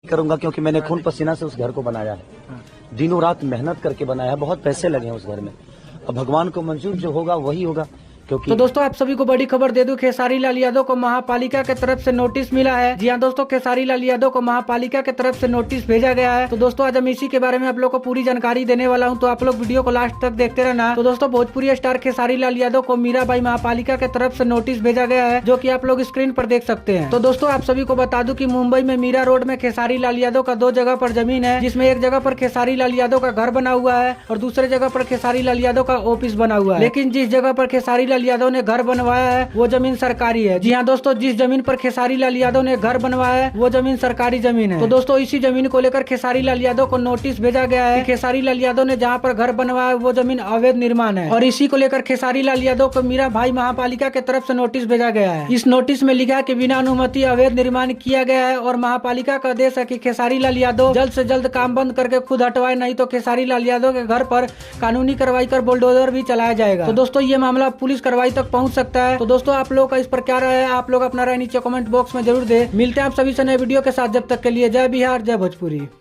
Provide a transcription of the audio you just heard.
करूंगा क्योंकि मैंने खून पसीना से उस घर को बनाया है, दिनों रात मेहनत करके बनाया है, बहुत पैसे लगे हैं उस घर में। अब भगवान को मंजूर जो होगा वही होगा। क्योंकि तो दोस्तों आप सभी को बड़ी खबर दे दूं, खेसारी लाल यादव को महापालिका के तरफ से नोटिस मिला है। जी हाँ दोस्तों, खेसारी लाल यादव को महापालिका के तरफ से नोटिस भेजा गया है। तो दोस्तों आज हम इसी के बारे में आप लोग को पूरी जानकारी देने वाला हूं, तो आप लोग वीडियो को लास्ट तक देखते रहना। तो दोस्तों भोजपुरी स्टार खेसारी लाल यादव को मीराबाई महापालिका के तरफ से नोटिस भेजा गया है, जो की आप लोग स्क्रीन पर देख सकते हैं। तो दोस्तों आप सभी को बता दूं कि मुंबई में मीरा रोड में खेसारी लाल यादव का 2 जगह पर जमीन है, जिसमें एक जगह पर खेसारी लाल यादव का घर बना हुआ है और दूसरे जगह पर खेसारी लाल यादव का ऑफिस बना हुआ है। लेकिन जिस जगह पर खेसारी लाल यादव ने घर बनवाया है वो जमीन सरकारी है। जी हाँ दोस्तों, जिस जमीन पर खेसारी लाल यादव ने घर बनवाया है वो जमीन सरकारी जमीन है। तो दोस्तों इसी जमीन को लेकर खेसारी लाल यादव को नोटिस भेजा गया है कि खेसारी लाल यादव ने जहाँ पर घर बनवाया है वो जमीन अवैध निर्माण है, और इसी को लेकर खेसारी लाल यादव को मीरा भाई महापालिका के तरफ से नोटिस भेजा गया है। इस नोटिस में लिखा है कि बिना अनुमति अवैध निर्माण किया गया है और महापालिका का आदेश है कि खेसारी लाल यादव जल्द से जल्द काम बंद करके खुद हटवाए, नहीं तो खेसारी लाल यादव के घर पर कानूनी कार्रवाई कर बुलडोजर भी चलाया जाएगा। तो दोस्तों ये मामला पुलिस कार्रवाई तक पहुंच सकता है। तो दोस्तों आप लोग का इस पर क्या राय है, आप लोग अपना राय नीचे कमेंट बॉक्स में जरूर दे। मिलते हैं आप सभी से नए वीडियो के साथ, जब तक के लिए जय बिहार जय भोजपुरी।